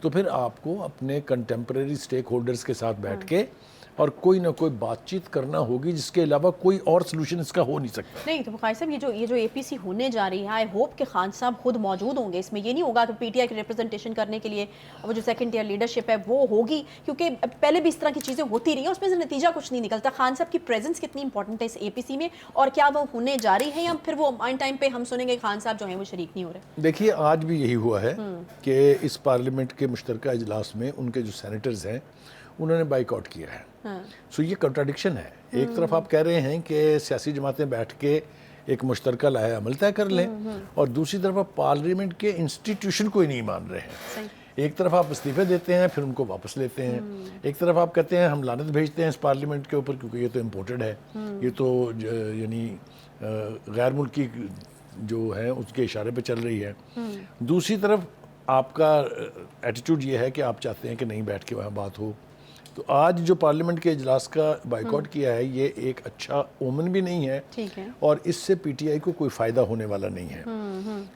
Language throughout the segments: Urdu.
تو پھر آپ کو اپنے کنٹمپریری سٹیک ہولڈرز کے ساتھ بیٹھ کے اور کوئی نہ کوئی بات چیت کرنا ہوگی، جس کے علاوہ کوئی اور سلوشن اس کا ہو نہیں سکتا۔ نہیں تو بخاری صاحب یہ جو اے پی سی ہونے جا رہی ہے، آئی ہوپ کہ خان صاحب خود موجود ہوں گے اس میں، یہ نہیں ہوگا کہ پی ٹی آئی کی ریپرزنٹیشن کرنے کے لیے وہ جو سیکنڈ ٹیئر لیڈرشپ ہے وہ ہوگی، کیونکہ پہلے بھی اس طرح کی چیزیں ہوتی رہی ہیں، اس میں سے نتیجہ کچھ نہیں نکلتا۔ خان صاحب کی پریزنس کتنی امپورٹنٹ ہے اس اے پی سی میں، اور کیا وہ ہونے جا رہی ہے یا پھر وہ آن ٹائم پہ ہم سنیں گے خان صاحب جو ہیں وہ شریک نہیں ہو رہے؟ دیکھیے آج بھی یہی ہوا ہے کہ اس پارلیمنٹ کے مشترکہ اجلاس میں ان کے جو سینیٹرز ہیں انہوں نے بائیک آؤٹ کیا ہے۔ سو یہ کنٹراڈکشن ہے، ایک طرف آپ کہہ رہے ہیں کہ سیاسی جماعتیں بیٹھ کے ایک مشترکہ لائحہ عمل طے کر لیں، اور دوسری طرف آپ پارلیمنٹ کے انسٹیٹیوشن کو ہی نہیں مان رہے ہیں۔ ایک طرف آپ استعفے دیتے ہیں پھر ان کو واپس لیتے ہیں، ایک طرف آپ کہتے ہیں ہم لعنت بھیجتے ہیں اس پارلیمنٹ کے اوپر کیونکہ یہ تو امپورٹڈ ہے، یہ تو یعنی غیر ملکی جو ہے اس کے اشارے پہ چل رہی ہے۔ دوسری طرف آپ کا ایٹیٹیوڈ یہ ہے کہ آپ چاہتے ہیں کہ نہیں بیٹھ کے وہاں بات ہو۔ تو آج جو پارلیمنٹ کے اجلاس کا بائیکاٹ کیا ہے یہ ایک اچھا اومن بھی نہیں ہے، اور اس سے پی ٹی آئی کو کوئی فائدہ ہونے والا نہیں ہے۔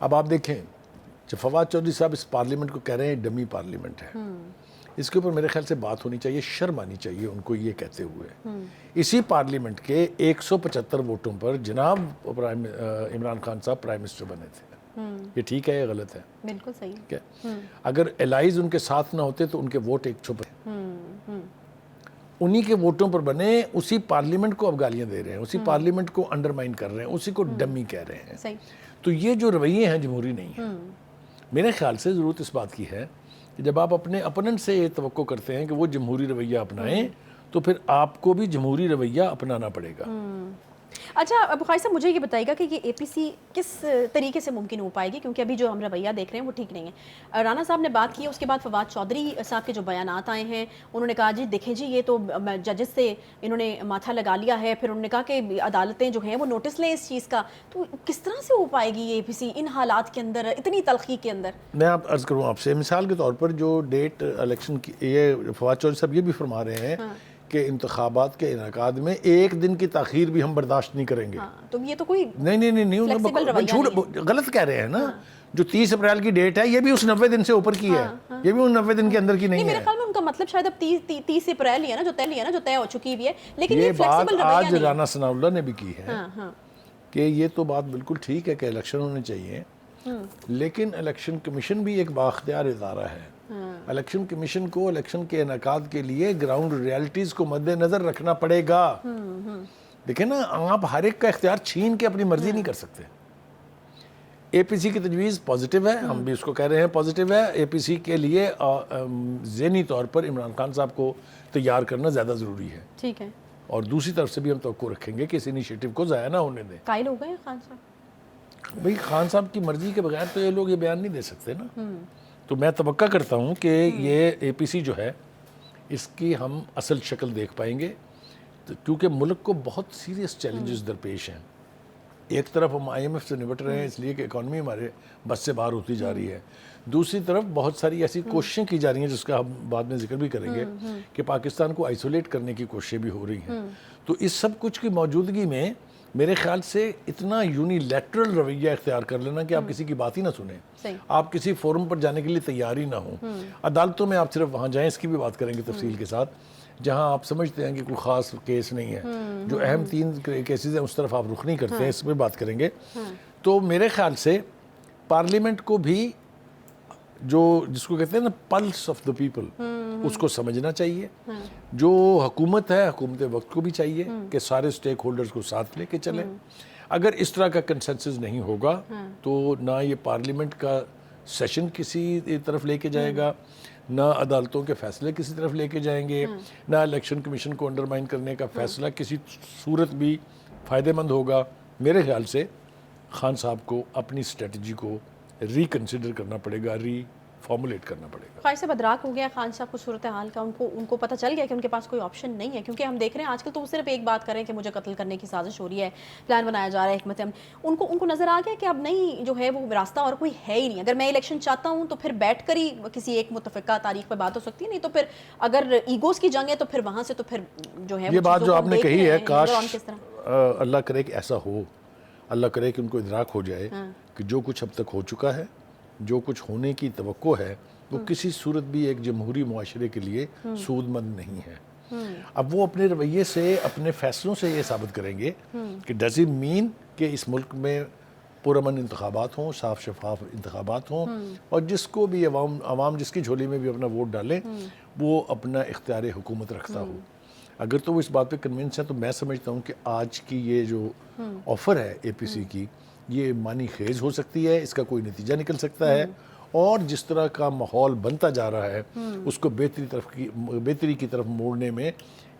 اب آپ دیکھیں جب فواد چودھری صاحب اس پارلیمنٹ کو کہہ رہے ہیں ڈمی پارلیمنٹ ہے، اس کے اوپر میرے خیال سے بات ہونی چاہیے، شرم آنی چاہیے ان کو یہ کہتے ہوئے۔ اسی پارلیمنٹ کے 175 ووٹوں پر جناب عمران خان صاحب پرائم منسٹر بنے تھے۔ یہ ٹھیک ہے یا غلط ہے؟ بالکل صحیح۔ اگر الائز ان کے ساتھ نہ ہوتے تو ان کے ووٹ ایک چھپے، انہی کے ووٹوں پر بنے، اسی پارلیمنٹ کو اب گالیاں دے رہے ہیں، اسی پارلیمنٹ کو انڈرمائن کر رہے ہیں، اسی کو ڈمی کہہ رہے ہیں۔ تو یہ جو رویے ہیں جمہوری نہیں ہیں۔ میرے خیال سے ضرورت اس بات کی ہے کہ جب آپ اپنے اپوننٹ سے یہ توقع کرتے ہیں کہ وہ جمہوری رویہ اپنائیں تو پھر آپ کو بھی جمہوری رویہ اپنانا پڑے گا۔ اچھا بخاری صاحب مجھے یہ بتائیے گا کہ یہ اے پی سی کس طریقے سے ممکن ہو پائے گی، کیونکہ ابھی جو ہم رویہ دیکھ رہے ہیں وہ ٹھیک نہیں ہے۔ رانا صاحب نے بات کی، اس کے بعد فواد چودھری صاحب کے جو بیانات آئے ہیں انہوں نے کہا جی دیکھیں جی یہ تو ججز سے انہوں نے ماتھا لگا لیا ہے، پھر انہوں نے کہا کہ عدالتیں جو ہیں وہ نوٹس لیں اس چیز کا۔ تو کس طرح سے ہو پائے گی یہ اے پی سی ان حالات کے اندر، اتنی تلخی کے اندر؟ میں آپ عرض کروں آپ سے مثال کے طور پر جو ڈیٹ الیکشن کی، یہ فواد چودھری صاحب یہ بھی فرما رہے ہیں کہ انتخابات کے انعقاد میں ایک دن کی تاخیر بھی ہم برداشت نہیں کریں گے۔ تو یہ تو کوئی نہیں جھوٹ غلط کہہ رہے ہیں نا۔ جو 30 اپریل کی ڈیٹ ہے یہ بھی اس 90 دن سے اوپر کی ہے، یہ بھی ان 90 دن کے اندر کی نہیں ہے۔ میرے خیال میں ان کا مطلب شاید اب 30 اپریل ہی ہے نا، جو طے ہو چکی بھی ہے، لیکن یہ بات فلیکسیبل رویہ آج نہیں ہے۔ رانا ثناء اللہ نے بھی کی ہے کہ یہ تو بات بالکل ٹھیک ہے کہ الیکشن ہونے چاہیے، لیکن الیکشن کمیشن بھی ایک بااختیار ادارہ ہے۔ الیکشن کمیشن کو الیکشن کے انعقاد کے لیے گراؤنڈ ریالٹیز کو مد نظر رکھنا پڑے گا۔ دیکھیں نا، آپ ہر ایک کا اختیار چھین کے اپنی مرضی نہیں کر سکتے۔ اے پی سی کی تجویز پازیٹیو ہے، ہم بھی اس کو کہہ رہے ہیں پازیٹیو ہے۔ اے پی سی کے لیے ذہنی طور پر عمران خان صاحب کو تیار کرنا زیادہ ضروری ہے، ٹھیک ہے، اور دوسری طرف سے بھی ہم توقع رکھیں گے کہ اس انیشیٹو کو ضائع نہ ہونے دیں۔ قائل ہو گئے ہیں خان صاحب؟ بھئی خان صاحب کی مرضی کے بغیر تو یہ لوگ یہ بیان نہیں دے سکتے نا۔ تو میں توقع کرتا ہوں کہ یہ اے پی سی جو ہے اس کی ہم اصل شکل دیکھ پائیں گے، کیونکہ ملک کو بہت سیریس چیلنجز درپیش ہیں۔ ایک طرف ہم آئی ایم ایف سے نمٹ رہے ہیں اس لیے کہ اکانومی ہمارے بس سے باہر ہوتی جا رہی ہے، دوسری طرف بہت ساری ایسی کوششیں کی جا رہی ہیں جس کا ہم بعد میں ذکر بھی کریں گے کہ پاکستان کو آئسولیٹ کرنے کی کوششیں بھی ہو رہی ہیں۔ تو اس سب کچھ کی موجودگی میں میرے خیال سے اتنا یونیلیٹرل رویہ اختیار کر لینا کہ آپ کسی کی بات ہی نہ سنیں، آپ کسی فورم پر جانے کے لیے تیار ہی نہ ہوں۔ عدالتوں میں آپ صرف وہاں جائیں، اس کی بھی بات کریں گے تفصیل کے ساتھ، جہاں آپ سمجھتے ہیں کہ کوئی خاص کیس نہیں ہے، جو اہم 3 کیسز ہیں اس طرف آپ رخ نہیں کرتے ہیں، اس پہ بات کریں گے۔ تو میرے خیال سے پارلیمنٹ کو بھی جو جس کو کہتے ہیں نا پلس آف دا پیپل، اس کو سمجھنا چاہیے۔ جو حکومت ہے، حکومت وقت کو بھی چاہیے کہ سارے سٹیک ہولڈرز کو ساتھ لے کے چلیں۔ اگر اس طرح کا کنسنسس نہیں ہوگا تو نہ یہ پارلیمنٹ کا سیشن کسی طرف لے کے جائے گا، نہ عدالتوں کے فیصلے کسی طرف لے کے جائیں گے، نہ الیکشن کمیشن کو انڈرمائن کرنے کا فیصلہ کسی صورت بھی فائدہ مند ہوگا۔ میرے خیال سے خان صاحب کو اپنی اسٹریٹجی کو ریکنسیڈر کرنا پڑے گا، ری فارمولیٹ کرنا پڑے گا۔ خواہش سے بدراک ہو گیا خان صاحب کو صورتحال کا، ان کو پتہ چل گیا کہ ان کے پاس کوئی آپشن نہیں ہے، کیونکہ ہم دیکھ رہے ہیں آج کل تو وہ صرف ایک بات کر رہے ہیں کہ مجھے قتل کرنے کی سازش ہو رہی ہے، پلان بنایا جا رہا ہے حکمت عمل۔ ان کو نظر آ گیا کہ اب نہیں جو ہے وہ راستہ اور کوئی ہے ہی نہیں۔ اگر میں الیکشن چاہتا ہوں تو پھر بیٹھ کر ہی کسی ایک متفقہ تاریخ پہ بات ہو سکتی ہے، نہیں تو پھر اگر ایگوز کی جنگ ہے تو پھر وہاں سے تو پھر جو ہے یہ بات جو آپ نے کہی ہے، کاش اللہ کرے کہ ایسا ہو، اللہ کرے کہ ان کو ادراک ہو جائے کہ جو کچھ اب تک ہو چکا ہے، جو کچھ ہونے کی توقع ہے، وہ کسی صورت بھی ایک جمہوری معاشرے کے لیے سود مند نہیں ہے. اب وہ اپنے رویے سے, اپنے فیصلوں سے یہ ثابت کریں گے کہ ڈز اٹ مین کہ اس ملک میں پرامن انتخابات ہوں, صاف شفاف انتخابات ہوں, اور جس کو بھی عوام جس کی جھولی میں بھی اپنا ووٹ ڈالیں وہ اپنا اختیار حکومت رکھتا ہو. اگر تو وہ اس بات پہ کنونس ہے تو میں سمجھتا ہوں کہ آج کی یہ جو آفر ہے اے پی سی کی, یہ معنی خیز ہو سکتی ہے, اس کا کوئی نتیجہ نکل سکتا ہے, اور جس طرح کا ماحول بنتا جا رہا ہے اس کو بہتری کی طرف موڑنے میں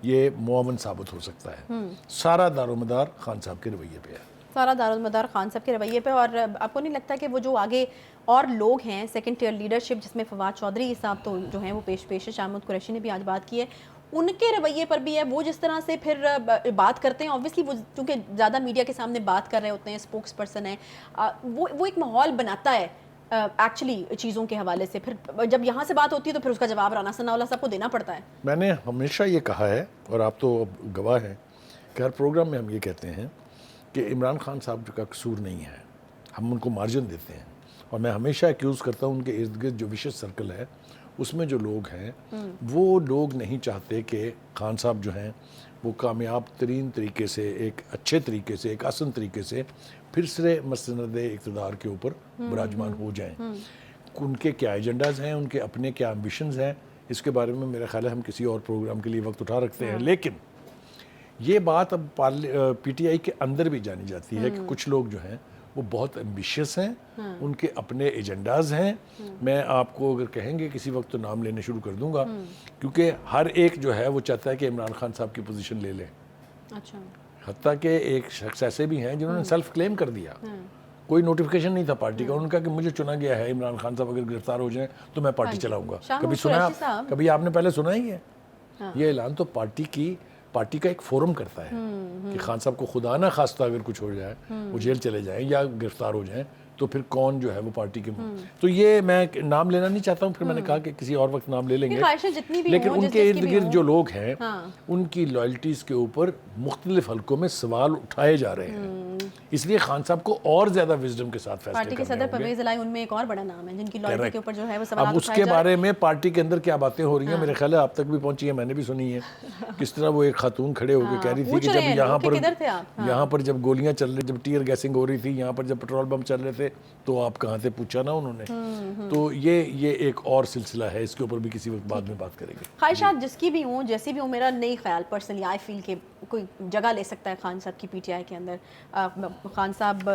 یہ معاون ثابت ہو سکتا ہے. سارا دار و مدار خان صاحب کے رویے پہ ہے, سارا دارالمدار خان صاحب کے رویے پہ. اور آپ کو نہیں لگتا کہ وہ جو آگے اور لوگ ہیں سیکنڈ ٹیئر لیڈرشپ, جس میں فواد چودھری صاحب تو جو ہیں وہ پیش شامت قریشی نے بھی آج بات کی ہے, ان کے رویے پر بھی ہے, وہ جس طرح سے پھر بات کرتے ہیں, آبویسلی وہ چونکہ زیادہ میڈیا کے سامنے بات کر رہے ہوتے ہیں, اسپوکس پرسن ہیں, وہ ایک ماحول بناتا ہے ایکچولی چیزوں کے حوالے سے. پھر جب یہاں سے بات ہوتی ہے تو پھر اس کا جواب رانا ثناءاللہ صاحب کو دینا پڑتا ہے. میں نے ہمیشہ یہ کہا ہے, اور آپ تو گواہ ہیں کہ ہر پروگرام میں ہم یہ کہتے ہیں کہ عمران خان صاحب کا قصور نہیں ہے, ہم ان کو مارجن دیتے ہیں, اور میں ہمیشہ ایکیوز کرتا ہوں ان کے ارد گرد جو وشس سرکل ہے اس میں جو لوگ ہیں وہ لوگ نہیں چاہتے کہ خان صاحب جو ہیں وہ کامیاب ترین طریقے سے, ایک اچھے طریقے سے, ایک آسن طریقے سے پھر سے مسند اقتدار کے اوپر براجمان ہو جائیں. ان کے کیا ایجنڈاز ہیں, ان کے اپنے کیا امبیشنز ہیں, اس کے بارے میں میرا خیال ہے ہم کسی اور پروگرام کے لیے وقت اٹھا رکھتے ہیں. لیکن یہ بات اب پی ٹی آئی کے اندر بھی جانی جاتی ہے کہ کچھ لوگ جو ہیں وہ بہت ایمبیشیس ہیں, ان کے اپنے ایجنڈاز ہیں. میں آپ کو اگر کہیں گے کسی وقت تو نام لینے شروع کر دوں گا, کیونکہ ہر ایک جو ہے وہ چاہتا ہے کہ عمران خان صاحب کی پوزیشن لے لیں. اچھا, حتیٰ کہ ایک شخص ایسے بھی ہیں جنہوں نے سیلف کلیم کر دیا, کوئی نوٹیفیکیشن نہیں تھا پارٹی کا, انہوں نے کہا کہ مجھے چنا گیا ہے, عمران خان صاحب اگر گرفتار ہو جائیں تو میں پارٹی چلاؤں گا. کبھی سنا, کبھی آپ نے پہلے سنا ہی ہے یہ اعلان؟ تو پارٹی کا ایک فورم کرتا ہے کہ خان صاحب کو خدا نہ خواستہ اگر کچھ ہو جائے, وہ جیل چلے جائیں یا گرفتار ہو جائیں, تو پھر کون جو ہے وہ پارٹی کے تو یہ میں نام لینا نہیں چاہتا ہوں, پھر میں نے کہا کہ کسی اور وقت نام لے لیں گے. لیکن ان کے ارد گرد جو لوگ ہیں ان کی لائلٹیز کے اوپر مختلف حلقوں میں سوال اٹھائے جا رہے ہیں, اس لیے خان صاحب کو اور زیادہ وزڈم کے ساتھ فیصلے پارٹی کے صدر پرویز الہی ان میں ایک اور بڑا نام ہے جن کی لائلٹی کے اوپر جو ہے وہ سوالات اب اس کے بارے میں پارٹی کے اندر کیا باتیں ہو رہی ہیں, میرے خیال ہے آپ تک بھی پہنچی ہے, میں نے بھی سنی ہے کس طرح وہ ایک خاتون کھڑے ہو کے کہہ رہی تھی کہ جب یہاں پر جب گولیاں چل رہی, جب ٹیئر گیسنگ ہو رہی تھی, یہاں پر جب پیٹرول بم چل رہے تھے, تو آپ کہاں تھے, پوچھا نا انہوں نے. تو یہ ایک اور سلسلہ ہے, اس کے اوپر بھی کسی وقت بعد میں بات کریں گے. خواہشات جس کی بھی ہوں, جیسی بھی ہوں, میرا نہیں خیال پرسنلی آئی فیل کہ کوئی جگہ لے سکتا ہے خان صاحب کی پی ٹی آئی کے اندر. خان صاحب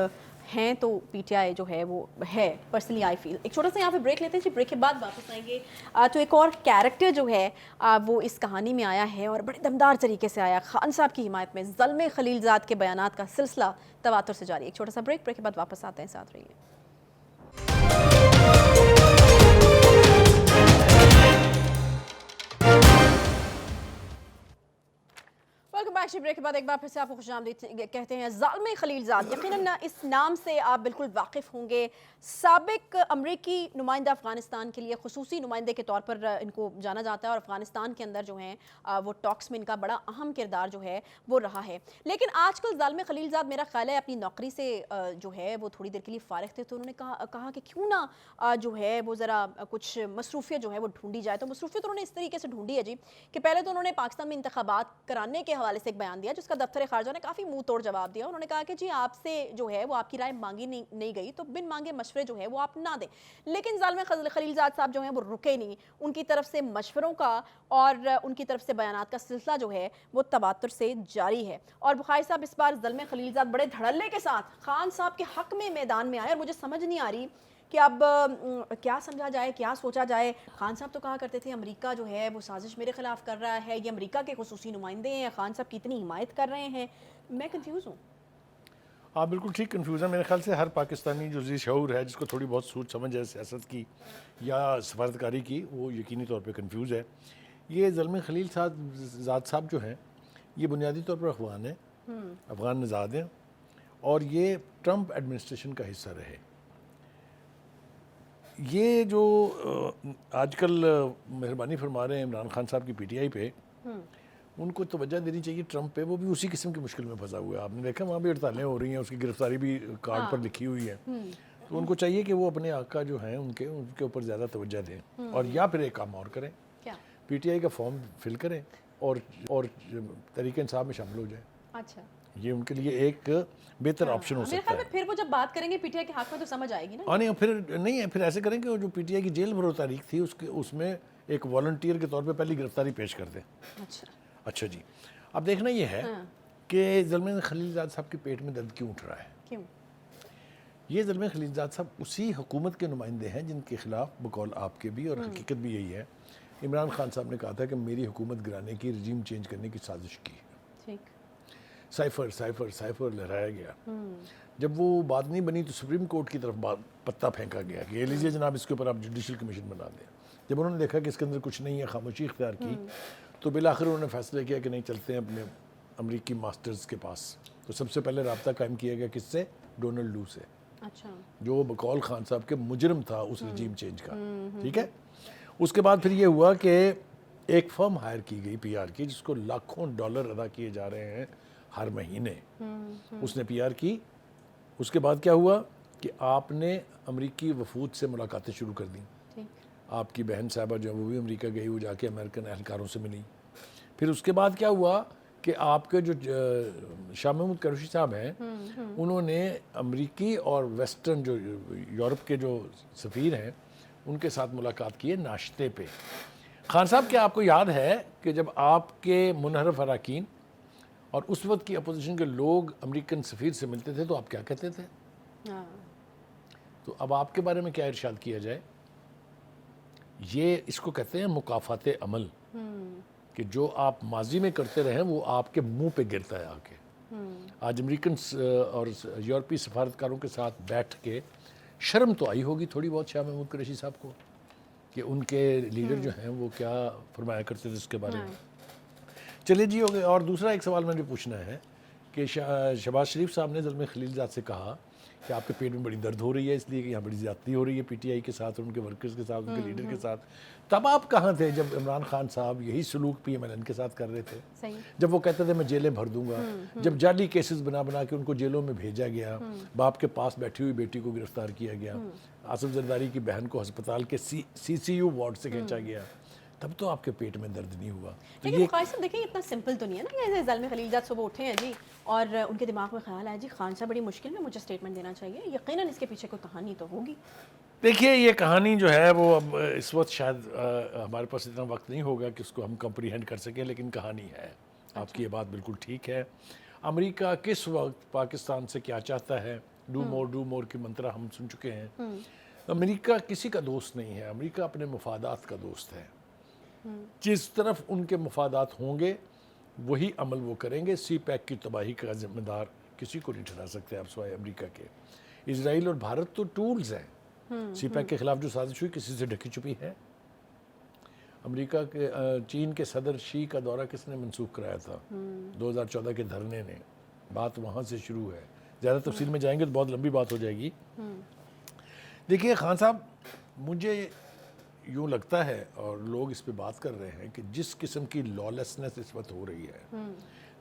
ہیں تو پی ٹی آئی جو ہے وہ ہے, پرسنلی آئی فیل. ایک چھوٹا سا یہاں پہ بریک لیتے ہیں جی, بریک کے بعد واپس آئیں گے. تو ایک اور کیریکٹر جو ہے وہ اس کہانی میں آیا ہے اور بڑے دمدار طریقے سے آیا, خان صاحب کی حمایت میں زلمے خلیل زاد کے بیانات کا سلسلہ تواتر سے جاری. ایک چھوٹا سا بریک کے بعد واپس آتے ہیں, ساتھ رہیے. Welcome back. بریک کے بعد ایک بار پھر سے آپ کو خوش آمدید کہتے ہیں. زلمے خلیل زاد, یقیناً اس نام سے آپ بالکل واقف ہوں گے. سابق امریکی نمائندہ افغانستان کے لیے, خصوصی نمائندے کے طور پر ان کو جانا جاتا ہے, اور افغانستان کے اندر جو ہیں وہ ٹاکس میں ان کا بڑا اہم کردار جو ہے وہ رہا ہے. لیکن آج کل زلمے خلیل زاد میرا خیال ہے اپنی نوکری سے جو ہے وہ تھوڑی دیر کے لیے فارغ تھے, تو انہوں نے کہا کہ کیوں نہ جو ہے وہ ذرا کچھ مصروفیت جو ہے وہ ڈھونڈی جائے. تو مصروفیت انہوں نے اس طریقے سے ڈھونڈی ہے جی کہ پہلے تو انہوں نے پاکستان میں انتخابات کرانے کے حوالے سے ایک بیان دیا, جس کا دفتر خارجہ نے کافی منہ توڑ جواب دیا. انہوں نے کہا کہ جی آپ سے جو ہے وہ آپ کی رائے مانگی نہیں گئی, تو بن مانگے مشورے جو ہے وہ آپ نہ دیں. لیکن زلمے خلیل زاد صاحب جو ہیں وہ رکے نہیں, ان کی طرف سے مشوروں کا اور ان کی طرف سے بیانات کا سلسلہ جو ہے وہ تواتر سے جاری ہے. اور بخاری صاحب اس بار زلمے خلیل زاد بڑے دھڑلے کے ساتھ خان صاحب کے حق میں میدان میں آئے, اور مجھے سمجھ نہیں آ رہی کہ اب کیا سمجھا جائے, کیا سوچا جائے. خان صاحب تو کہا کرتے تھے امریکہ جو ہے وہ سازش میرے خلاف کر رہا ہے, یہ امریکہ کے خصوصی نمائندے ہیں, خان صاحب کی اتنی حمایت کر رہے ہیں. میں کنفیوز ہوں. آپ بالکل ٹھیک کنفیوز ہیں. میرے خیال سے ہر پاکستانی جو ذی شعور ہے, جس کو تھوڑی بہت سوچ سمجھ ہے سیاست کی یا سفارتکاری کی, وہ یقینی طور پہ کنفیوز ہے. یہ زلمے خلیل زاد صاحب جو ہیں یہ بنیادی طور پر افغان ہیں, افغان نژاد ہیں, اور یہ ٹرمپ ایڈمنسٹریشن کا حصہ رہے. یہ جو آج کل مہربانی فرما رہے ہیں عمران خان صاحب کی پی ٹی آئی پہ, ان کو توجہ دینی چاہیے ٹرمپ پہ. وہ بھی اسی قسم کی مشکل میں پھنسا ہوا ہے. آپ نے دیکھا وہاں بھی ہڑتالیں ہو رہی ہیں, اس کی گرفتاری بھی کارڈ پر لکھی ہوئی ہے. تو ان کو چاہیے کہ وہ اپنے آقا جو ہیں ان کے اوپر زیادہ توجہ دیں، اور یا پھر ایک کام اور کریں، کیا؟ پی ٹی آئی کا فارم فل کریں اور تحریک انصاف میں شامل ہو جائیں. اچھا، یہ ان کے لیے ایک بہتر آپشن ہو میرے سکتا خیال ہے. میں پھر وہ جب بات کریں گے پی ٹی آئی کے حق میں تو سمجھ آئے گی نا. نہیں پھر نہیں ہے، پھر ایسے کریں کہ وہ جو پی ٹی آئی کی جیل بھرو تاریخ تھی اس میں ایک والنٹیئر کے طور پہ پہلی گرفتاری پیش کر دیں. اچھا جی، اب دیکھنا یہ ہے کہ زلمے خلیل زاد صاحب کے پیٹ میں درد کیوں اٹھ رہا ہے. کیوں؟ یہ زلمے خلیل زاد صاحب اسی حکومت کے نمائندے ہیں جن کے خلاف بقول آپ کے بھی، اور حقیقت بھی یہی ہے، عمران خان صاحب نے کہا تھا کہ میری حکومت گرانے کی، رجیم چینج کرنے کی سازش کی ہے. ٹھیک. سائفر لہرایا گیا. جب وہ بات نہیں بنی تو سپریم کورٹ کی طرف پتہ پھینکا گیا کہ یہ لیجیے جناب اس کے اوپر آپ جوڈیشل کمیشن بنا دیں. جب انہوں نے دیکھا کہ اس کے اندر کچھ نہیں ہے، خاموشی اختیار کی، تو بالآخر انہوں نے فیصلہ کیا کہ نہیں، چلتے ہیں اپنے امریکی ماسٹرز کے پاس. تو سب سے پہلے رابطہ قائم کیا گیا کس سے؟ ڈونلڈ لو سے، اچھا، جو بقول خان صاحب کے مجرم تھا اس رجیم چینج کا. ٹھیک ہے. اس کے بعد پھر یہ ہوا کہ ایک فرم ہائر کی گئی پی آر کی، جس کو لاکھوں ڈالر ادا کیے جا رہے ہیں ہر مہینے. اس نے پی آر کی. اس کے بعد کیا ہوا کہ آپ نے امریکی وفود سے ملاقاتیں شروع کر دیں. آپ کی بہن صاحبہ جو وہ بھی امریکہ گئی، وہ جا کے امریکن اہلکاروں سے ملی. پھر اس کے بعد کیا ہوا کہ آپ کے جو شاہ محمود قریشی صاحب ہیں، انہوں نے امریکی اور ویسٹرن جو یورپ کے جو سفیر ہیں ان کے ساتھ ملاقات کی ہے ناشتے پہ. خان صاحب کیا آپ کو یاد ہے کہ جب آپ کے منحرف اراکین اور اس وقت کی اپوزیشن کے لوگ امریکن سفیر سے ملتے تھے تو آپ کیا کہتے تھے؟ تو اب آپ کے بارے میں کیا ارشاد کیا جائے؟ یہ اس کو کہتے ہیں مکافات عمل، کہ جو آپ ماضی میں کرتے رہیں وہ آپ کے منہ پہ گرتا ہے آ کے. آج امریکن اور یورپی سفارتکاروں کے ساتھ بیٹھ کے شرم تو آئی ہوگی تھوڑی بہت شاہ محمود قریشی صاحب کو کہ ان کے لیڈر جو ہیں وہ کیا فرمایا کرتے تھے اس کے بارے میں. چلے جی، ہو گئے. اور دوسرا ایک سوال میں نے پوچھنا ہے کہ شہباز شریف صاحب نے زلمے خلیل زاد سے کہا کہ آپ کے پیٹ میں بڑی درد ہو رہی ہے اس لیے کہ یہاں بڑی زیادتی ہو رہی ہے پی ٹی آئی کے ساتھ اور ان کے ورکرز کے ساتھ، ان کے لیڈر کے ساتھ. تب آپ کہاں تھے جب عمران خان صاحب یہی سلوک پی ایم ایل این کے ساتھ کر رہے تھے؟ جب وہ کہتے تھے میں جیلیں بھر دوں گا، جب جعلی کیسز بنا کے ان کو جیلوں میں بھیجا گیا، باپ کے پاس بیٹھی ہوئی بیٹی کو گرفتار کیا گیا، آصف زرداری کی بہن کو ہسپتال کے سی یو وارڈ سے کھینچا گیا، تب تو آپ کے پیٹ میں درد نہیں ہوا. لیکن قاسم دیکھیں اتنا سمپل تو نہیں ہے نا کہ زلمے خلیل زاد صبح اٹھے ہیں جی اور ان کے دماغ میں خیال آیا جی خان صاحب بڑی مشکل میں، مجھے سٹیٹمنٹ دینا چاہیے. یقیناً اس کے پیچھے کوئی کہانی تو ہوگی. دیکھیے یہ کہانی جو ہے وہ اب اس وقت شاید ہمارے پاس اتنا وقت نہیں ہوگا کہ اس کو ہم کمپریہینڈ کر سکیں، لیکن کہانی ہے. آپ کی یہ بات بالکل ٹھیک ہے. امریکہ کس وقت پاکستان سے کیا چاہتا ہے، ڈو مور کی منترا ہم سن چکے ہیں. امریکہ کسی کا دوست نہیں ہے، امریکہ اپنے مفادات کا دوست ہے. جس طرف ان کے مفادات ہوں گے وہی عمل وہ کریں گے. سی پیک کی تباہی کا ذمہ دار کسی کو نہیں ٹھہرا سکتے آپ سوائے امریکہ کے. اسرائیل اور بھارت تو ٹولز ہیں. سی پیک کے خلاف جو سازش ہوئی کسی سے ڈھکی چھپی ہے. امریکہ کے چین کے صدر شی کا دورہ کس نے منسوخ کرایا تھا؟ 2014 کے دھرنے نے. بات وہاں سے شروع ہے. زیادہ تفصیل میں جائیں گے تو بہت لمبی بات ہو جائے گی. دیکھیے خان صاحب، مجھے یوں لگتا ہے اور لوگ اس پہ بات کر رہے ہیں کہ جس قسم کی لالیسنس اس وقت ہو رہی ہے،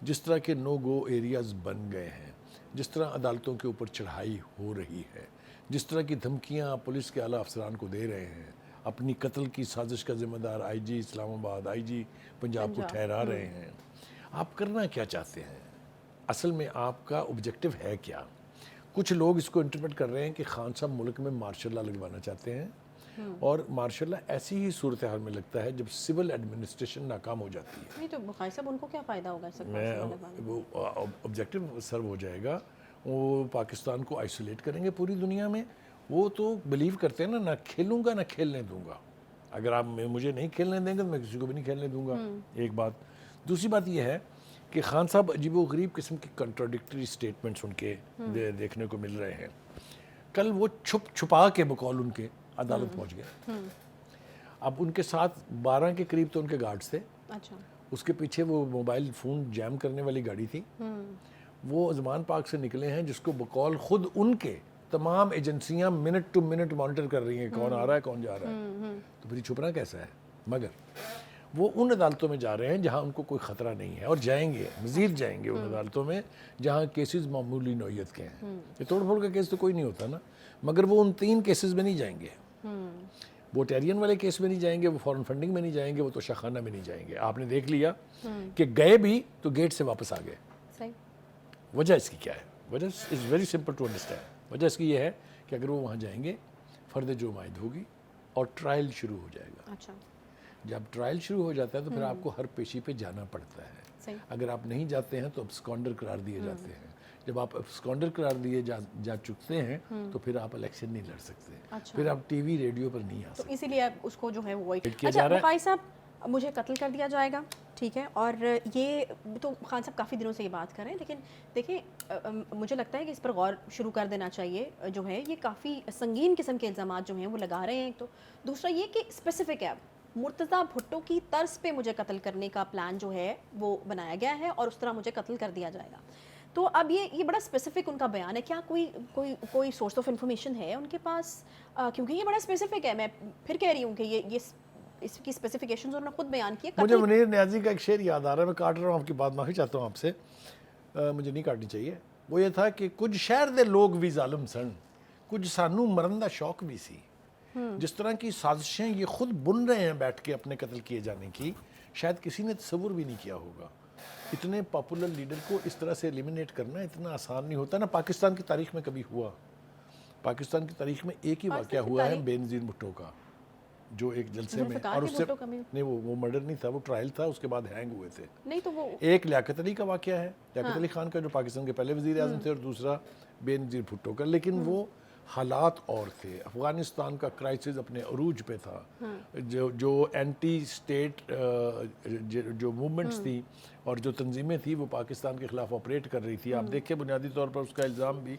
جس طرح کے نو گو ایریاز بن گئے ہیں، جس طرح عدالتوں کے اوپر چڑھائی ہو رہی ہے، جس طرح کی دھمکیاں پولیس کے اعلیٰ افسران کو دے رہے ہیں، اپنی قتل کی سازش کا ذمہ دار آئی جی اسلام آباد، آئی جی پنجاب کو ٹھہرا رہے ہیں. آپ کرنا کیا چاہتے ہیں؟ اصل میں آپ کا آبجیکٹو ہے کیا؟ کچھ لوگ اس کو انٹرپریٹ کر رہے ہیں کہ خان صاحب ملک میں مارشل لا لگوانا چاہتے ہیں، اور مارشل لا ایسی ہی صورتحال میں لگتا ہے جب سول ایڈمنسٹریشن ناکام ہو جاتی ہے. نہیں تو بخاری صاحب ان کو کیا فائدہ ہوگا اس سے؟ وہ آبجیکٹو سرو ہو جائے گا. وہ پاکستان کو آئسولیٹ کریں گے پوری دنیا میں. وہ تو بلیو کرتے ہیں نا، نہ کھیلوں گا نہ کھیلنے دوں گا. اگر آپ مجھے نہیں کھیلنے دیں گے تو میں کسی کو بھی نہیں کھیلنے دوں گا. ایک بات. دوسری بات یہ ہے کہ خان صاحب عجیب و غریب قسم کی کنٹراڈکٹری سٹیٹمنٹس ان کے دیکھنے کو مل رہے ہیں. کل وہ چھپا کے بقول ان کے عدالت پہنچ گئے. اب ان کے ساتھ 12 کے قریب تو ان کے گارڈز تھے. اچھا. اس کے پیچھے وہ موبائل فون جیم کرنے والی گاڑی تھی. وہ زمان پاک سے نکلے ہیں جس کو بقول خود ان کے تمام ایجنسیاں منٹ ٹو منٹ مانیٹر کر رہی ہیں کون آ رہا ہے کون جا رہا ہے. تو پھر چھپنا کیسا ہے؟ مگر وہ ان عدالتوں میں جا رہے ہیں جہاں ان کو کوئی خطرہ نہیں ہے، اور جائیں گے، مزید جائیں گے ان عدالتوں میں جہاں کیسز معمولی نوعیت کے ہیں. یہ توڑ پھوڑ کا کیس تو کوئی نہیں ہوتا نا، مگر وہ ان 3 کیسز میں نہیں جائیں گے. وہ ٹیرین والے کیس میں نہیں جائیں گے، وہ فورن فنڈنگ میں نہیں جائیں گے، وہ تو شاخانہ میں نہیں جائیں گے. آپ نے دیکھ لیا کہ گئے بھی تو گیٹ سے واپس آ گئے. صحیح. وجہ اس کی کیا ہے؟ وجہ is very simple to understand. وجہ اس کی یہ ہے کہ اگر وہ وہاں جائیں گے فرد جرم عائد ہوگی اور ٹرائل شروع ہو جائے گا. اچھا. جب ٹرائل شروع ہو جاتا ہے تو پھر آپ کو ہر پیشی پہ جانا پڑتا ہے. صحیح. اگر آپ نہیں جاتے ہیں تو ابسکانڈر قرار دیے جاتے ہیں. جب آپ ابسکانڈر قرار دیے جا چکتے ہیں تو پھر آپ الیکشن نہیں لڑ سکتے. اچھا. پھر آپ ٹی وی ریڈیو پر نہیں آ تو سکتے. اسی لیے اس کو جو ہے وہ کیا اچھا جا رہا ہے. بخاری صاحب مجھے قتل کر دیا جائے گا، ٹھیک ہے، اور یہ تو خان صاحب کافی دنوں سے یہ بات کر رہے ہیں، لیکن دیکھیں مجھے لگتا ہے کہ اس پر غور شروع کر دینا چاہیے. جو ہے یہ کافی سنگین قسم کے الزامات جو ہیں وہ لگا رہے ہیں. ایک تو دوسرا یہ کہ اسپیسیفک ہے، مرتضیٰ بھٹو کی طرز پہ مجھے قتل کرنے کا پلان جو ہے وہ بنایا گیا ہے اور اس طرح مجھے قتل کر دیا جائے گا. تو اب یہ بڑا اسپیسیفک ان کا بیان ہے. کیا کوئی سورس آف انفارمیشن ہے ان کے پاس؟ کیونکہ یہ بڑا اسپیسیفک ہے. میں پھر کہہ رہی ہوں کہ یہ اس کی اسپیسیفکیشنز انہوں نے خود بیان کی. مجھے منیر نیازی کا ایک شعر یاد آ رہا ہے، میں کاٹ رہا ہوں آپ کی بات، معافی چاہتا ہوں آپ سے، مجھے نہیں کاٹنی چاہیے. وہ یہ تھا کہ کچھ شہر دے لوگ بھی ظالم سن، کچھ سانو مرن دا شوق بھی سی. جس طرح کی سازشیں یہ خود بن رہے ہیں بیٹھ کے اپنے قتل کیے جانے کی، شاید کسی نے تصور بھی نہیں کیا ہوگا. اتنے پاپولر لیڈر کو اس طرح سے ایلیمنیٹ کرنا اتنا آسان نہیں ہوتا نا. پاکستان کی تاریخ میں کبھی ہوا؟ پاکستان کی تاریخ میں ایک ہی واقعہ ہوا ہے بے نظیر بھٹو کا، جو ایک جلسے میں، اور اس سے نہیں وہ مرڈر نہیں تھا، وہ ٹرائل تھا، اس کے بعد ہینگ ہوئے تھے. نہیں تو وہ ایک لیاقت علی کا واقعہ ہے، لیاقت علی خان کا جو پاکستان کے پہلے وزیر اعظم تھے، اور دوسرا بے نظیر بھٹو کا. لیکن وہ حالات اور تھے. افغانستان کا کرائسس اپنے عروج پہ تھا. جو اینٹی اسٹیٹ جو موومنٹس تھی اور جو تنظیمیں تھیں وہ پاکستان کے خلاف آپریٹ کر رہی تھی. آپ دیکھیں بنیادی طور پر اس کا الزام بھی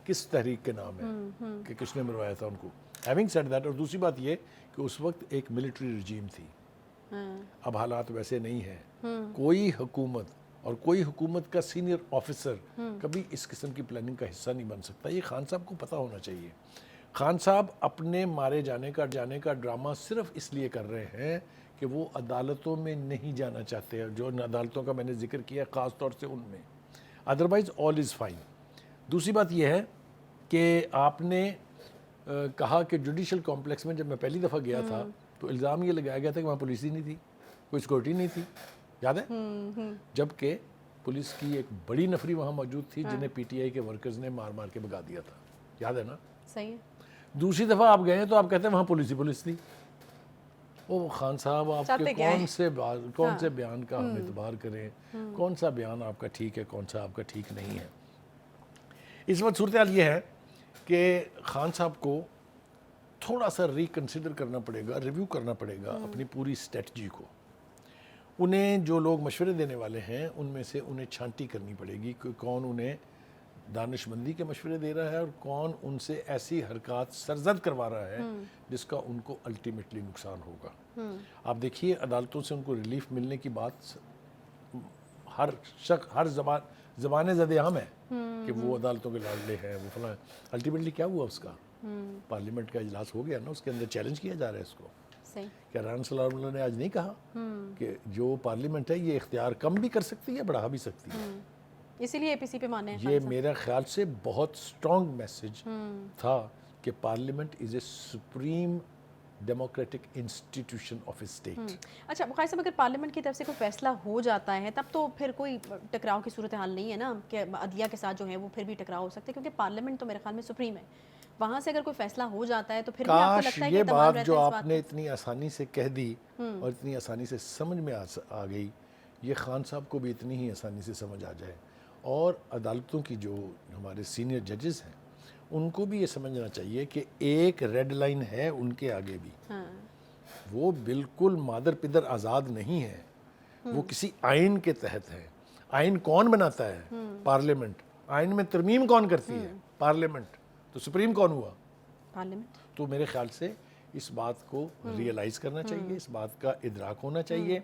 کس تحریک کے نام ہے کہ کس نے مروایا تھا ان کو. ہیونگ سیڈ دیٹ، اور دوسری بات یہ کہ اس وقت ایک ملٹری رجیم تھی. اب حالات ویسے نہیں ہیں. کوئی حکومت اور کوئی حکومت کا سینئر آفیسر کبھی اس قسم کی پلاننگ کا حصہ نہیں بن سکتا. یہ خان صاحب کو پتہ ہونا چاہیے. خان صاحب اپنے مارے جانے کا ڈرامہ صرف اس لیے کر رہے ہیں کہ وہ عدالتوں میں نہیں جانا چاہتے، جو ان عدالتوں کا میں نے ذکر کیا خاص طور سے ان میں. Otherwise all is fine. دوسری بات یہ ہے کہ آپ نے کہا کہ جوڈیشل کمپلیکس میں جب میں پہلی دفعہ گیا تھا تو الزام یہ لگایا گیا تھا کہ وہاں پولیس ہی نہیں تھی، کوئی سیکورٹی نہیں تھی. یاد ہے؟ جبکہ پولیس کی ایک بڑی نفری وہاں موجود تھی جنہیں پی ٹی آئی کے ورکرز نے مار مار کے بھگا دیا تھا. یاد ہے نا؟ صحیح ہے. دوسری دفعہ آپ گئے تو آپ کہتے ہیں وہاں پولیس تھی. او خان صاحب آپ کے کون سے بیان کا ہم اعتبار کریں، کون سا بیان آپ کا ٹھیک ہے، کون سا آپ کا ٹھیک نہیں ہے. اس وقت صورتحال یہ ہے کہ خان صاحب کو تھوڑا سا ریکنسیڈر کرنا پڑے گا، ریویو کرنا پڑے گا اپنی پوری اسٹریٹجی کو. انہیں جو لوگ مشورے دینے والے ہیں ان میں سے انہیں چھانٹی کرنی پڑے گی کہ کون انہیں دانش مندی کے مشورے دے رہا ہے اور کون ان سے ایسی حرکات سرزد کروا رہا ہے جس کا ان کو الٹیمیٹلی نقصان ہوگا. آپ دیکھیے عدالتوں سے ان کو ریلیف ملنے کی بات ہر زبان زد عام ہے کہ وہ عدالتوں کے لاڈلے ہیں، وہ فلاں. الٹیمیٹلی کیا ہوا اس کا؟ پارلیمنٹ کا اجلاس ہو گیا نا، اس کے اندر چیلنج کیا جا رہا ہے اس کو. کیا رانا صلی اللہ نے آج نہیں کہا کہ جو پارلیمنٹ ہے یہ اختیار کم بھی کر سکتی ہے، بڑھا بھی سکتی ہے؟ اسی لیے اے پی سی پہ مانے ہیں. یہ میرا خیال سے بہت سٹرونگ میسج تھا کہ parliament is a supreme democratic institution of a state. اچھا بخاری صاحب، اگر پارلیمنٹ کی طرف سے کوئی فیصلہ ہو جاتا ہے تب تو پھر کوئی ٹکراؤ کی صورتحال نہیں ہے نا کہ عدلیہ کے ساتھ جو ہے وہ پھر بھی ٹکراؤ ہو سکتے ہیں، کیونکہ پارلیمنٹ تو میرے خیال میں سپریم ہے. وہاں سے اگر کوئی فیصلہ ہو جاتا ہے تو پھر بھی آپ کو لگتا ہے کہ یہ بات جو آپ نے اتنی آسانی سے کہہ دی اور اتنی آسانی سے سمجھ میں آ گئی، یہ خان صاحب کو بھی اتنی ہی آسانی سے سمجھ آ جائے. اور عدالتوں کی جو ہمارے سینئر ججز ہیں ان کو بھی یہ سمجھنا چاہیے کہ ایک ریڈ لائن ہے ان کے آگے بھی. وہ بالکل مادر پدر آزاد نہیں ہے، وہ کسی آئین کے تحت ہے. آئین کون بناتا ہے؟ پارلیمنٹ. آئین میں ترمیم کون کرتی ہے؟ پارلیمنٹ. تو سپریم کون ہوا؟ پارلیمنٹ. تو میرے خیال سے اس بات کو ریئلائز کرنا چاہیے، اس بات کا ادراک ہونا چاہیے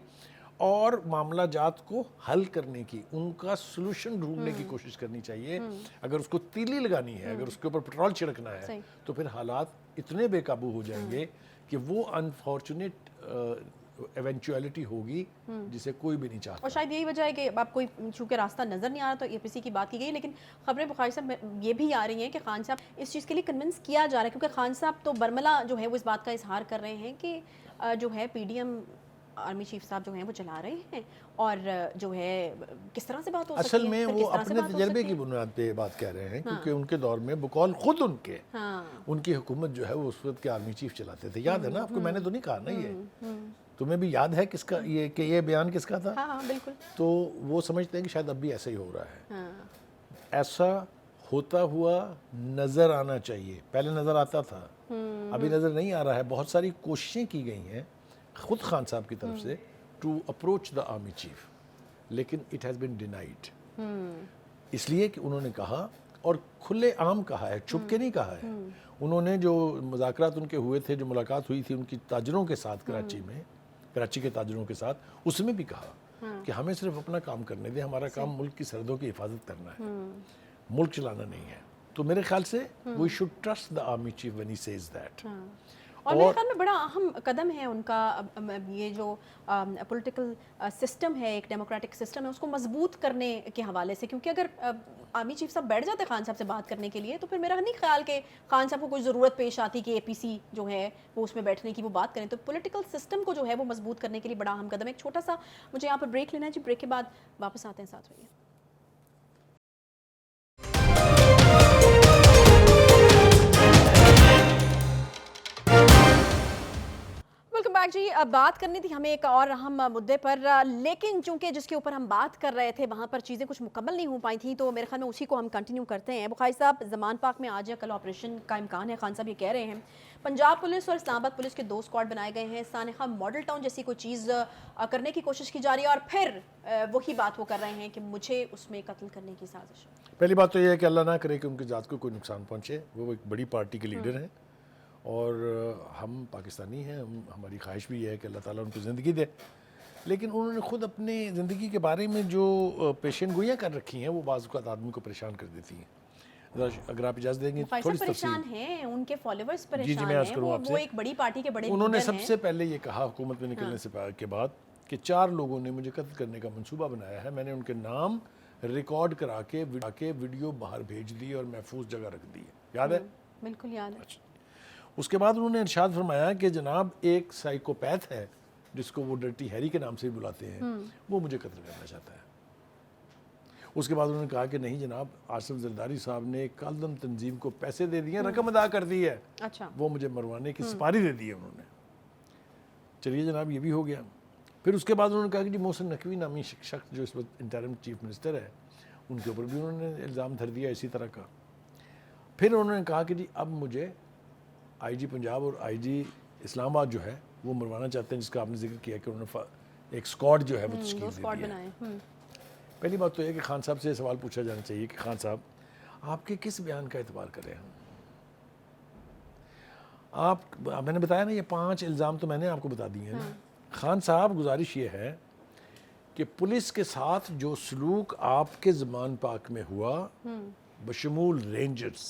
اور معاملہ جات کو حل کرنے کی، ان کا سلوشن ڈھونڈنے کی کوشش کرنی چاہیے. اگر اس کو تیلی لگانی ہے، اگر اس کے اوپر پٹرول چھڑکنا ہے تو پھر حالات اتنے بے قابو ہو جائیں گے کہ وہ انفارچونیٹ ایونچویلٹی ہوگی جسے کوئی بھی نہیں چاہتا. اور شاید یہی وجہ ہے کہ آپ کوئی چونکہ راستہ نظر نہیں آ رہا تو اے پی سی کی بات کی گئی. لیکن خبریں بخاری صاحب یہ بھی آ رہی ہیں کہ خان صاحب اس چیز کے لیے کنونس کیا جا رہا ہے کیونکہ خان صاحب تو برملا جو ہے وہ اس بات کا اظہار کر رہے ہیں کہ جو ہے P D M army chief صاحب جو ہیں وہ چلا رہے ہیں اور جو ہے کس طرح سے بات ہو سکتی ہے. اصل میں وہ اپنے تجربے کی بنیاد پہ بات کہہ رہے ہیں کیونکہ ان کے دور میں بقول خود ان کی حکومت جو ہے وہ اس وقت کے آرمی چیف چلاتے تھے. یاد ہے نا آپ کو؟ میں نے تو نہیں کہا نا یہ. تمہیں بھی یاد ہے کس کا یہ بیان کس کا تھا؟ ہاں بالکل. تو وہ سمجھتے ہیں کہ شاید اب بھی ایسا ہی ہو رہا ہے. ایسا ہوتا ہوا نظر آنا چاہیے. پہلے نظر آتا تھا, ابھی نظر نہیں آ رہا ہے. بہت ساری کوششیں کی گئی ہیں خود خان صاحب کی طرف سے to approach the army chief, لیکن اٹ ہیز بین ڈینائڈ. اس لیے کہ انہوں نے کہا, اور کھلے عام کہا ہے, چھپ کے نہیں کہا ہے. انہوں نے جو مذاکرات ان کے ہوئے تھے, جو ملاقات ہوئی تھی ان کی تاجروں کے ساتھ کراچی میں, کراچی کے تاجروں کے ساتھ, اس میں بھی کہا کہ ہمیں صرف اپنا کام کرنے دیں, ہمارا کام ملک کی سرحدوں کی حفاظت کرنا ہے, ملک چلانا نہیں ہے. تو میرے خیال سے we should trust the army chief when he says that. اور میرے خیال میں بڑا اہم قدم ہے ان کا یہ جو پولیٹیکل سسٹم ہے, ایک ڈیموکریٹک سسٹم ہے, اس کو مضبوط کرنے کے حوالے سے. کیونکہ اگر آرمی چیف صاحب بیٹھ جاتے خان صاحب سے بات کرنے کے لیے تو پھر میرا نہیں خیال کہ خان صاحب کو کوئی ضرورت پیش آتی کہ اے پی سی جو ہے وہ اس میں بیٹھنے کی وہ بات کریں. تو پولیٹیکل سسٹم کو جو ہے وہ مضبوط کرنے کے لیے بڑا اہم قدم ہے. ایک چھوٹا سا مجھے یہاں پر بریک لینا ہے جی, بریک کے بعد واپس آتے ہیں, ساتھ رہیے. ویلکم بیک جی. اب بات کرنی تھی ہمیں ایک اور اہم مدعے پر, لیکن چونکہ جس کے اوپر ہم بات کر رہے تھے وہاں پر چیزیں کچھ مکمل نہیں ہو پائی تھیں, تو میرے خیال میں اسی کو ہم کنٹینیو کرتے ہیں. بخاری صاحب, زمان پاک میں آج یا کل آپریشن کا امکان ہے. خان صاحب یہ کہہ رہے ہیں پنجاب پولیس اور اسلام آباد پولیس کے 2 اسکواڈ بنائے گئے ہیں, سانحہ ماڈل ٹاؤن جیسی کوئی چیز کرنے کی کوشش کی جا رہی ہے, اور پھر وہی بات وہ کر رہے ہیں کہ مجھے اس میں قتل کرنے کی سازش ہے. پہلی بات تو یہ ہے کہ اللہ نہ کرے کہ ان کی ذات کو کوئی نقصان پہنچے. وہ ایک بڑی پارٹی کے لیڈر ہیں اور ہم پاکستانی ہیں, ہماری خواہش بھی یہ ہے کہ اللہ تعالیٰ ان کو زندگی دے. لیکن انہوں نے خود اپنی زندگی کے بارے میں جو پیشین گوئیاں کر رکھی ہیں وہ بعض اوقات آدمی کو پریشان کر دیتی ہیں. اگر آپ اجازت دیں گے تھوڑی سی پریشان ہیں, ان کے فالوورز جی پریشان میں عرض ہیں, کروں آپ سے, وہ ایک بڑی پارٹی کے بڑے لیڈر ہیں. انہوں نے سب سے پہلے یہ کہا حکومت میں نکلنے سے کے بعد کہ 4 لوگوں نے مجھے قتل کرنے کا منصوبہ بنایا ہے. میں نے ان کے نام ریکارڈ کرا کے ویڈیو باہر بھیج دی اور محفوظ جگہ رکھ دی ہے. یاد ہے؟ بالکل یاد ہے. اس کے بعد انہوں نے ارشاد فرمایا کہ جناب ایک سائیکوپیتھ ہے جس کو وہ ڈرٹی ہیری کے نام سے بھی بلاتے ہیں, وہ مجھے قتل کرنا چاہتا ہے. اس کے بعد انہوں نے کہا کہ نہیں جناب, آصف زرداری صاحب نے ایک کالدم تنظیم کو پیسے دے دیے, رقم ادا کر دی ہے, وہ مجھے مروانے کی سپاری دے دی ہے انہوں نے. چلیے جناب یہ بھی ہو گیا. پھر اس کے بعد انہوں نے کہا کہ جی محسن نقوی نامی شخص جو اس وقت انٹرم چیف منسٹر ہے, ان کے اوپر بھی انہوں نے الزام دھر دیا اسی طرح کا. پھر انہوں نے کہا کہ جی اب مجھے آئی جی پنجاب اور آئی جی اسلام آباد جو ہے وہ مروانا چاہتے ہیں, جس کا آپ نے ذکر کیا کہ انہوں نے ایک اسکواڈ جو ہے وہ تشکیل دی ہے. پہلی بات تو یہ کہ خان صاحب سے سوال پوچھا جانا چاہیے کہ خان صاحب آپ کے کس بیان کا اعتبار کریں ہم؟ میں نے بتایا نا یہ 5 الزام تو میں نے آپ کو بتا دیے ہیں. خان صاحب گزارش یہ ہے کہ پولیس کے ساتھ جو سلوک آپ کے زمان پاک میں ہوا بشمول رینجرز,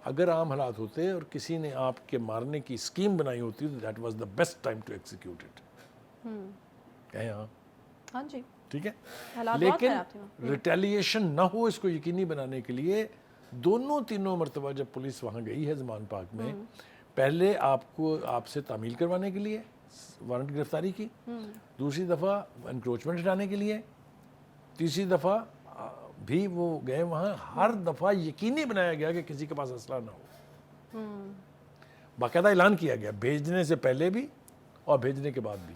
اگر عام حالات ہوتے اور کسی نے آپ کے مارنے کی اسکیم بنائی ہوتی تو that was the best time to execute it. کہیں ہاں جی ٹھیک ہے. لیکن ریٹیلیشن نہ ہو اس کو یقینی بنانے کے لیے تینوں مرتبہ جب پولیس وہاں گئی ہے زمان پاک میں, پہلے آپ سے تعمیل کروانے کے لیے وارنٹ گرفتاری کی, دوسری دفعہ انکروچمنٹ ہٹانے کے لیے, تیسری دفعہ بھی وہ گئے وہاں, ہر دفعہ یقینی بنایا گیا کہ کسی کے پاس اسلحہ نہ ہو. باقاعدہ اعلان کیا گیا بھیجنے سے پہلے بھی اور بھیجنے کے بعد بھی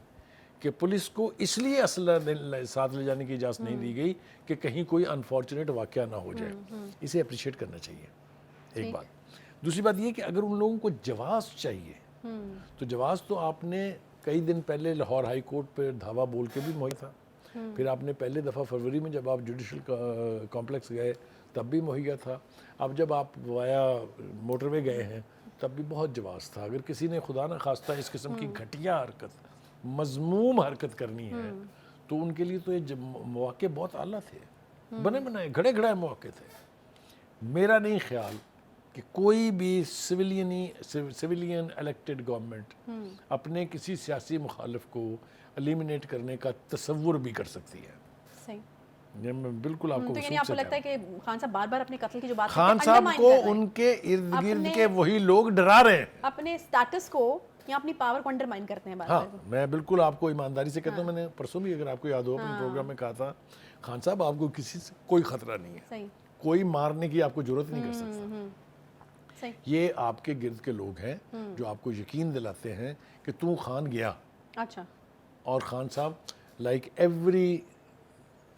کہ پولیس کو اس لیے اسلحہ ساتھ لے جانے کی اجازت نہیں دی گئی کہ کہیں کوئی انفارچونیٹ واقعہ نہ ہو جائے. اسے اپریشیٹ کرنا چاہیے ایک بات. دوسری بات یہ کہ اگر ان لوگوں کو جواز چاہیے تو جواز تو آپ نے کئی دن پہلے لاہور ہائی کورٹ پہ دھاوا بول کے بھی مہیا تھا, پھر آپ نے پہلے دفعہ فروری میں جب آپ جوڈیشل کمپلیکس گئے تب بھی مہیا تھا, اب جب آپ وایا موٹر وے گئے ہیں تب بھی بہت جواز تھا. اگر کسی نے خدا نہ خواستہ اس قسم کی گھٹیا حرکت, مذموم حرکت کرنی ہے تو ان کے لیے تو یہ مواقع بہت اعلیٰ تھے, بنے بنائے گھڑے گھڑائے مواقع تھے. میرا نہیں خیال کہ کوئی بھی سویلین الیکٹڈ گورنمنٹ اپنے کسی سیاسی مخالف کو ایلیمنیٹ کرنے کا تصور بھی کر سکتی ہے. صحیح. یہ میں بالکل آپ کو تو یعنی آپ کو لگتا ہے کہ خان صاحب بار بار اپنے قتل کی جو بات خان صاحب کو ان کے ارد گرد کے وہی لوگ ڈرا رہے ہیں, اپنے سٹیٹس کو یا اپنی پاور کو انڈرمائن کرتے ہیں بار ہاں بار. میں بالکل آپ کو ایمانداری سے کہتا ہوں, میں نے پرسوں بھی اگر آپ کو یاد ہو اپنے پروگرام میں کہا تھا خان صاحب آپ کو کسی سے کوئی خطرہ نہیں ہے, صحیح. کوئی مارنے کی آپ کو ضرورت نہیں کر سکتا. صحیح. یہ آپ کے گرد کے لوگ ہیں جو آپ کو یقین دلاتے ہیں کہ تو خان گیا, اچھا. اور خان صاحب لائک ایوری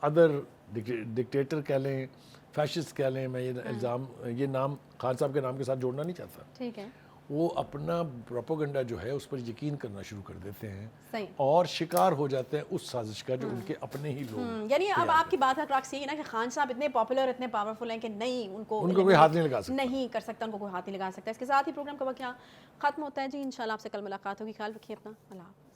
ادر ڈکٹیٹر کہہ لیں, فیشسٹ کہہ لیں, میں یہ نام خان صاحب کے نام کے ساتھ جوڑنا نہیں چاہتا, ٹھیک ہے. وہ اپنا پروپیگنڈا جو ہے اس پر یقین کرنا شروع کر دیتے ہیں صحیح. اور شکار ہو جاتے ہیں اس سازش کا جو ان کے اپنے ہی لوگ. یعنی اب آپ کی بات کا کراکس یہی ہے نا کہ خان صاحب اتنے پاپولر اتنے پاورفل ہیں کہ نہیں ان کو کوئی ہاتھ نہیں لگا سکتا, نہیں کر سکتا, ان کو کوئی ہاتھ نہیں لگا سکتا. اس کے ساتھ ہی پروگرام کا وقت یہاں ختم ہوتا ہے جی. انشاءاللہ آپ سے کل ملاقات ہوگی. خیال رکھیے اپنا. اللہ.